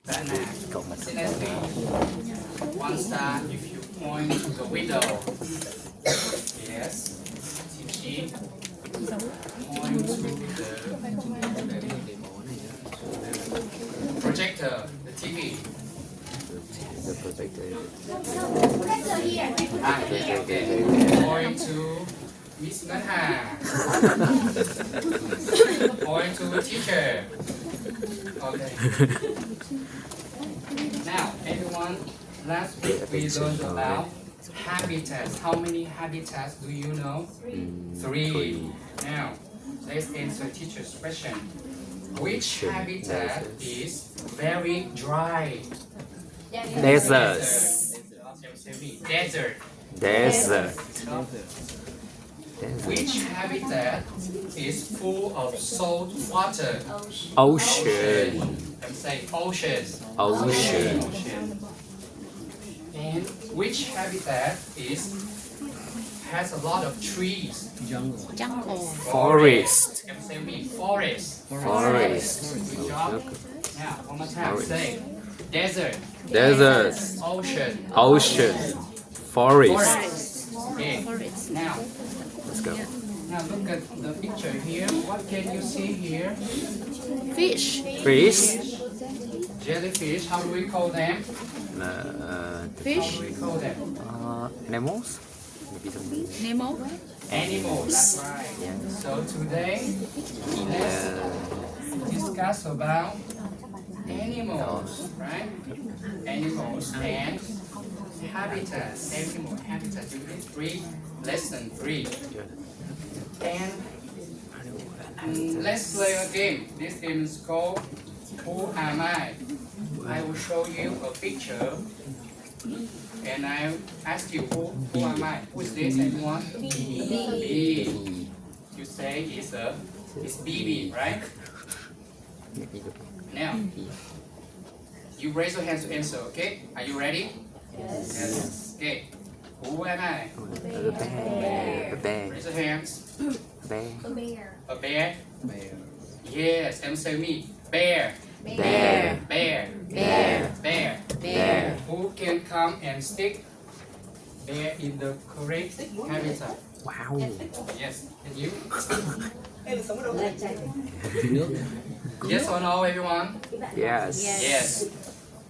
Seriously, one star if you point to the window. Yes. Tipsy. Point to the projector, the TV. The projector. Okay. Point to Miss Naha. Point to teacher. Okay. Now, everyone, last week we learned about habitats. How many habitats do you know? Three. Now, let's answer teacher's question. Which habitat is very dry? Desert. Desert. Desert. Which habitat is full of salt water? Ocean. Let's say ocean. Ocean. And which habitat has a lot of trees? Jungle. Forest. Can say me forest. Forest. Good job. Now one more time. Say desert. Desert. Ocean. Ocean. Forest. Forest. Okay. Now Let's go. look at the picture here. What can you see here? Fish. Fish. Jellyfish. How do we call them? Uh, Fish. How do we call them? animals. Nemo. Animals. That's right. So today let's discuss about animals, right? Animals and habitats. Animal habitat. Unit 3, lesson 3. And let's play a game. This game is called Who Am I? I will show you a picture and I ask you who am I? Who is this anyone? B. You say it's BB, right? Now you raise your hands to answer, okay? Are you ready? Yes. Okay. Who am I? A bear. Raise your hands. Bear. A bear? Yes, answer me. Bear. Bear. Bear. Bear. Bear. Bear. Who can come and stick bear in the correct habitat? Wow. Yes. Can you? Yes or no, everyone? Yes. Yes.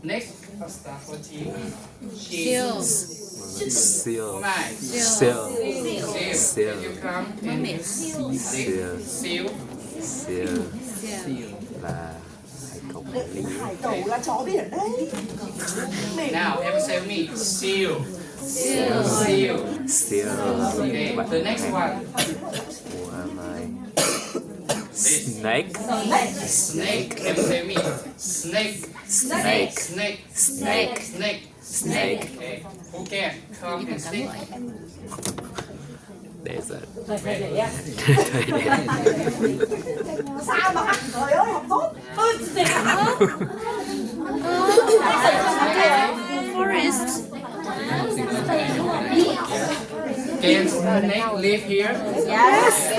Next, let's start for T. Seal. Seal. Who am I? Seal. Seal. Seal. Can you come and stick? Seal. Seal. Seal. Là Hải cẩu là chó biển đấy. Now, everyone say with me. Seal. Seal. Seal. Seal. Okay. The next one. Who am I? Snake. Snake. Everyone say with me. Snake. Snake. Snake. Snake. Snake. Snake. Okay. Who can come and stick? Desert. Sao mà ăn trời ơi học tốt. Forest. Can snake live here? Yes.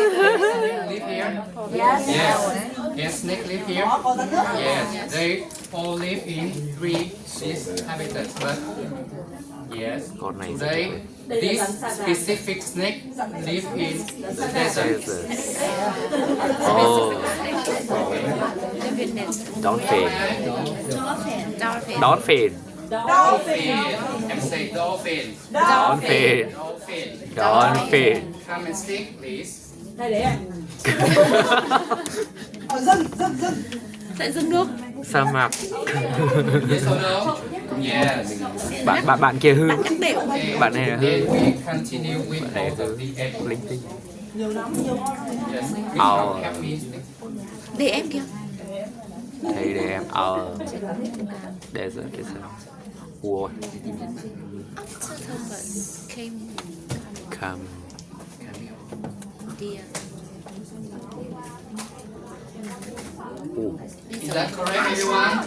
Live here? Yes. Yes. Can snake live here? Có dẫn nước. Yes. They all live in these habitats, but yes. Con này Today, this specific snake live in the desert. Oh. Dolphin. Dolphin. Dolphin. Dolphin. And say dolphin. Dolphin. Dolphin. Dolphin. Come and stick, please. Đây để em. Dừng. Tại dưng nước. Sa mạc. Yes or no? Yes. Bạn kia hư. Nhắc đều. Okay. Bạn này là hư. Then we continue with này all of the animals. Linh tinh. Nhiều lắm, nhiều con. Yes. Which one help me stick? Để em kìa. Thấy để em. Desert. War. Came. Come. Deer. Is that correct, everyone?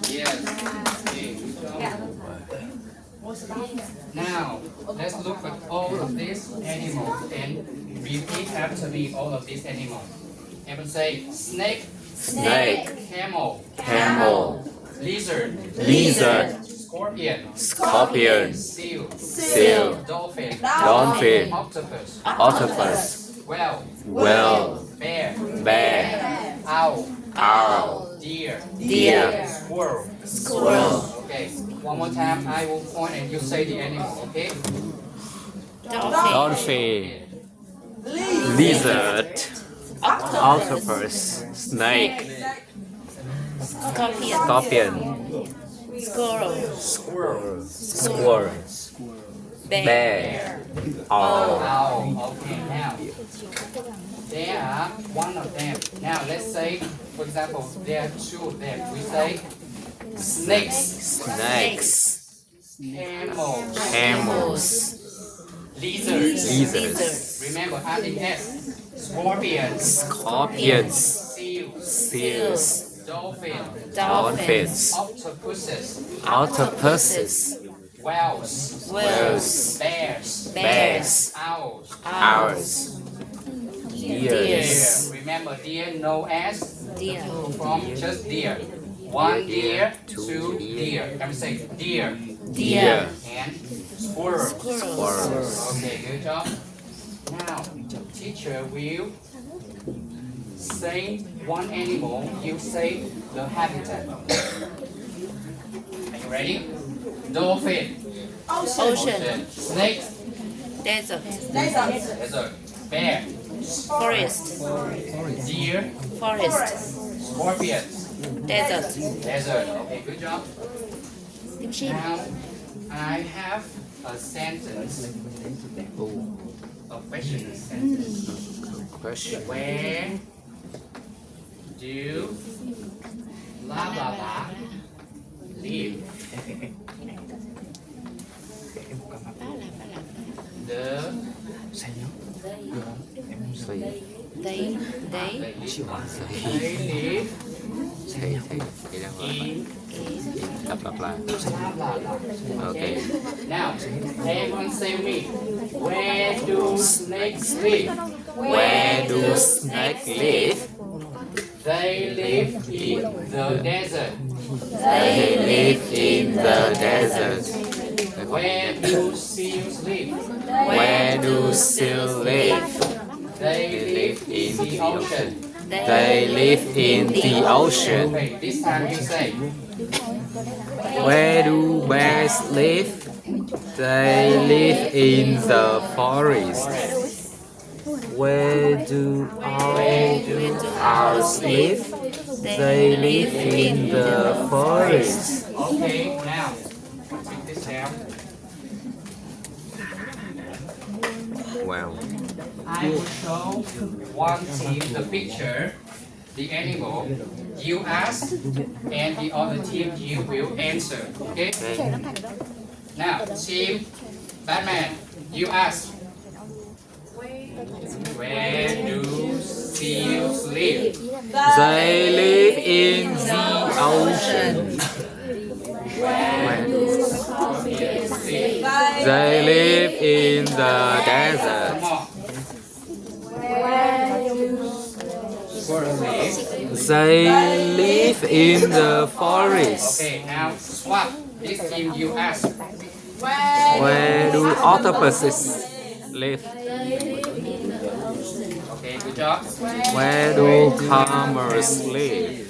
Yes. Okay. Now, let's look at all of these animals and repeat after me all of these animals. Everyone say snake, Snake. camel, Camel. Lizard. Lizard, Scorpion. scorpion, Seal. seal, Dolphin. dolphin, Octopus. octopus, Whale. whale, Bear. bear, Owl. owl, Deer. deer, Squirrel. squirrel, Okay. One more time. I will point and you say the animal. Okay. Dolphin. dolphin, lizard, octopus, snake, Scorpion. scorpion, Squirrel. Squirrel. squirrel, bear, owl. Owl. Okay. Now. There are one of them. Now let's say, for example, there are two of them. We say snakes, Snakes, camels, camels, lizards. lizards, Remember adding S. Scorpions, scorpions, seals, seals, dolphins, dolphins, octopuses, octopuses, whales, whales, bears, bears, owls, owls, deer. deers, Remember deer known as Deer. from just deer. One deer, two deer. Let me say deer deer, and squirrel. squirrels. Okay, good job. Now, teacher will say one animal. You say the habitat. Are you ready? Dolphin, Ocean. snake, Desert. desert, bear, Forest. deer, Forest. scorpion, Desert. desert. Okay, good job. Tim chim. Now, I have a sentence, a question sentence. Question. Where do blah blah blah live? The Say. They. they live Say. Cái đang gọi là in blah blah blah. blah blah blah. Okay. Now, everyone say me. Where do snakes live? Where do snakes live? They live in the desert. They live in the desert. Where do seals live? Where do seals live? They live in the ocean. They live in the ocean. Okay, this time you say. Where do bears live? They live in the forest. Where do owls live? They live in the forest. Okay, now take this down. Wow. I will show one team the picture, the animal. You ask, and the other team you will answer. Okay? Now, team Batman, you ask. Where do seals live? They live in the ocean. Where do scorpions live? They live in the desert. Come on. Squirrels live. They live in the forest. Okay, now swap. This team you ask. Where do octopuses live? Okay, good job. Where do camels live?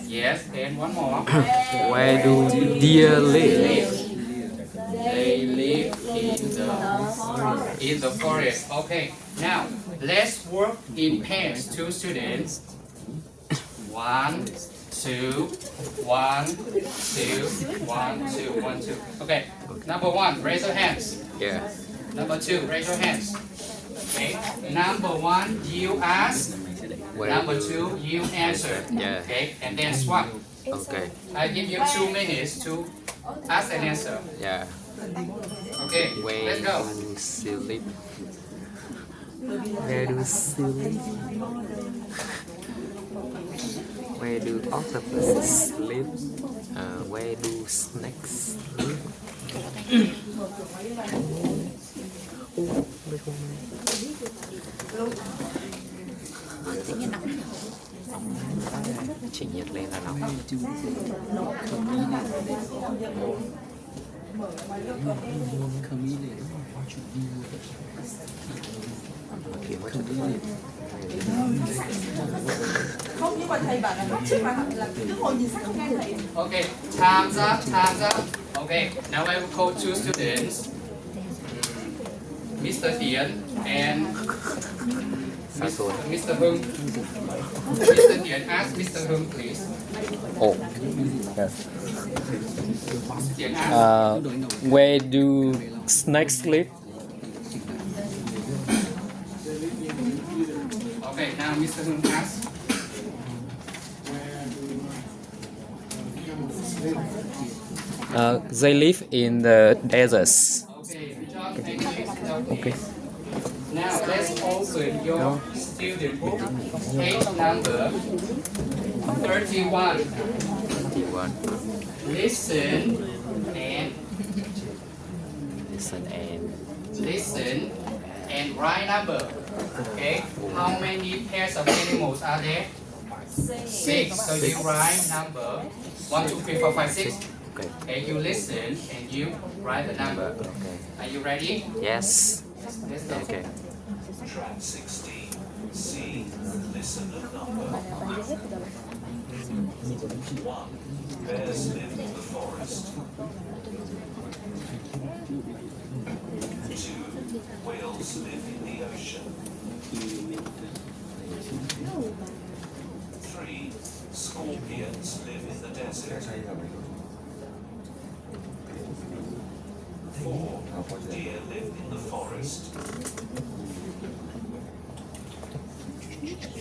Yes, and one more. Where do deer live? They live in the forest. Okay, now let's work in pairs. Two students. 1, 2, 1, 2, 1, 2, 1, 2. Okay, number 1, raise your hands. Yeah. Number 2, raise your hands. Okay, number 1, you ask. Where Number do- 2, you answer. Yeah. Okay, and then swap. Okay. I give you 2 minutes to ask and answer. Yeah. Okay, Where let's go. do seal live? Where do seal live? Where do octopuses live? Where do snakes live? Tiếng Nhật đọc. Chỉ nhiệt lên là nóng. Không, nhưng mà thầy bảo là bắt chước là cứ ngồi nhìn sách không nghe thầy. Okay, time's up, time's up. Okay, now I will call two students, Mr. Tian and Mr. Hung. Mr. Tian, ask Mr. Hung, please. Oh, yes. Tian, ask. Where do snakes live? Okay, now Mr. Hung ask. They live in the deserts. Okay, good job. Thank you. Okay. Now let's open your student book, page number 31. 31. Listen and Listen and write number. Okay. How many pairs of animals are there? 6. So you write number 1, 2, 3, 4, 5, 6. okay. Okay. You listen and you write the number. Okay. Are you ready? Yes. Let's go. Okay. Track 16. C. Listen and number. 1. Bears live in the forest. 2. Whales live in the ocean. 3. Scorpions live in the desert. 4. Deer live in the forest.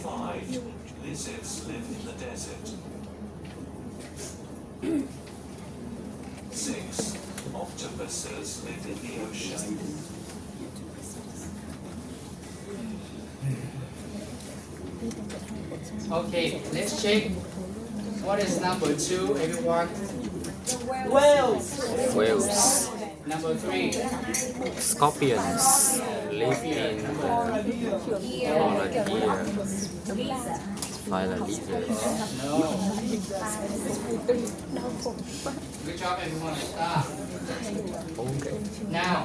5. Lizards live in the desert. 6. Octopuses live in the ocean. Okay. Let's check. What is number 2, everyone? Wales. Whales. Number 3. Scorpions live in the polar deer. Violet lizards. No. Good job, everyone. Stop. Okay. Now,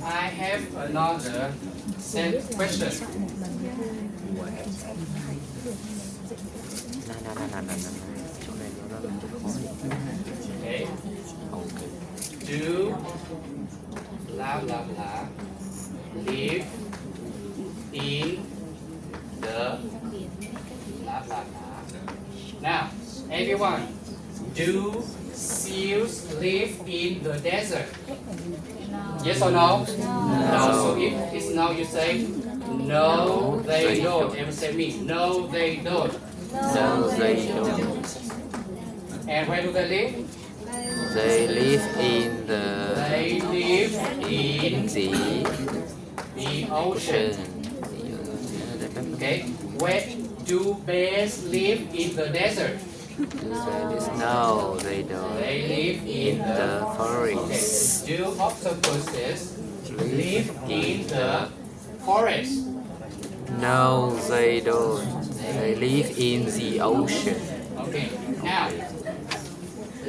I have another set question. Chỗ này nó rất là Okay. okay. Do blah blah blah live in the blah blah blah. Now, everyone, do seals live in the desert? Yes or no? No. So if it's no, you say no, they don't. Everyone say me. No, they don't. No, they don't. And where do they live? They live in the They live in the ocean. Okay. Where do bears live in the desert? No, they don't. They live in The Okay. forest. Do octopuses live in the forest? No, they don't. They live in the ocean. Okay. Now,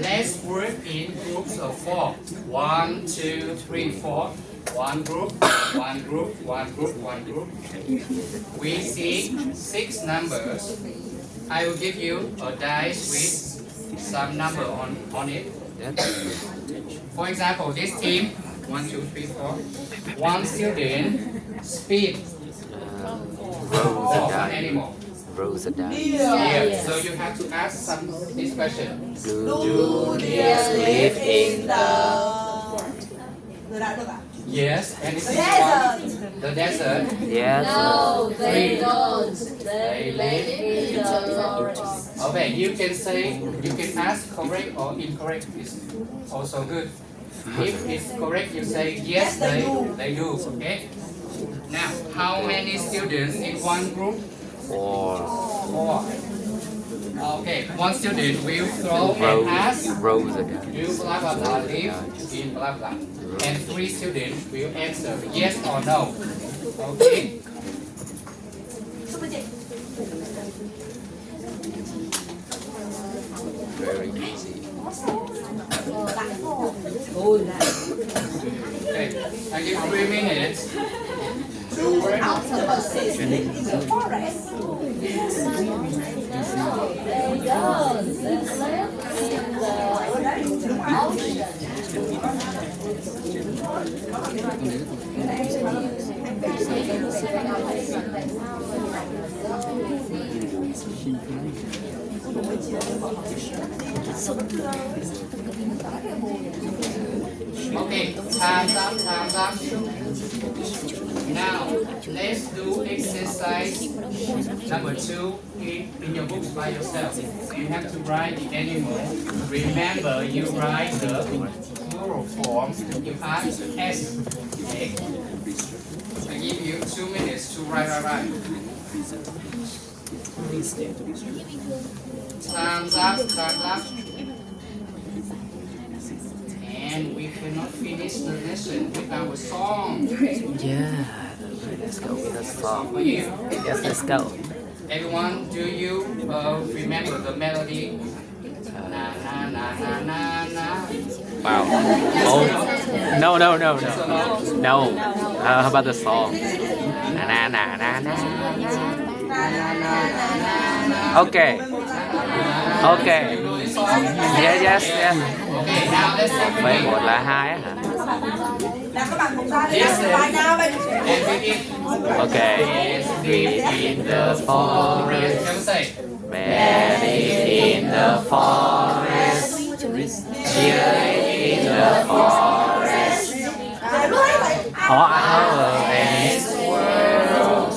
let's work in groups of 4. 1, 2, 3, 4. One group, one group, one group, one group. We see 6 numbers. I will give you a dice with some number on it. For example, this team, 1, 2, 3, 4. One student speed Roll the of an dice. animal. Roll the dice. Yeah. So you have to ask this question. Do Deer live in the... Được ạ, được ạ. Yes, anything you Desert. want? The desert. Yes. No, they 3. don't. They live in the forest. Okay, you can say, you can ask correct or incorrect. It's also good. If it's correct, you say yes, they do. Okay. Now, how many students in one group? Or 4. Okay, one student will throw and ask, roll the dice. do blah blah blah live in blah blah. And 3 students will answer yes or no. Okay. very easy. Okay, I give 3 minutes to work. Octopuses in the forest. There you go. They live in the ocean. Okay, time's up, time's up. Now, let's do exercise number 2 in your books by yourself. You have to write the animal. Remember, you write the plural form. You add S. Okay? I give you 2 minutes to write. Time's up, time's up. And we cannot finish the lesson without a song. Yeah, let's go with the song. For you. Yes, let's go. Everyone, do you remember the melody? Na na na na na na. Wow. Oh, no. How about the song? Na na na na. Okay. Yes. Okay, now let's sing Vậy again. một là hai á hả? Nào các bạn cùng ta đi bài nào vậy? And begin. Okay. Deep in the forest, Can we say? buried in the forest, buried in the forest. All and squirrels,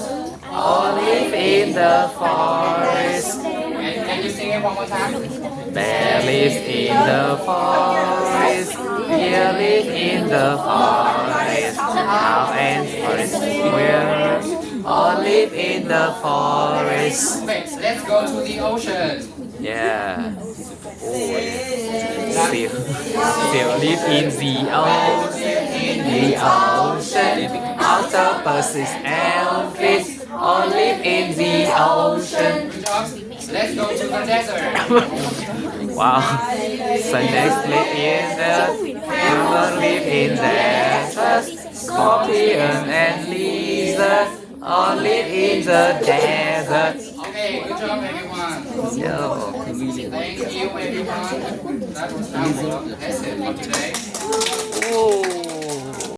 all live in the forest. Can you sing it one more time? Bear lives in the forest, deer live in the forest, owl and forest squirrels all live in the forest. Okay, let's go to the ocean. Yeah. Still live in the ocean, the ocean. Octopuses and fish all live in the ocean. Good job. Let's go to the desert. Wow. Snakes live in the humans live in desert. Scorpion and lizard all live in the desert. Okay, good job everyone. Yo. Thank you everyone. That was our lesson for today. Oh.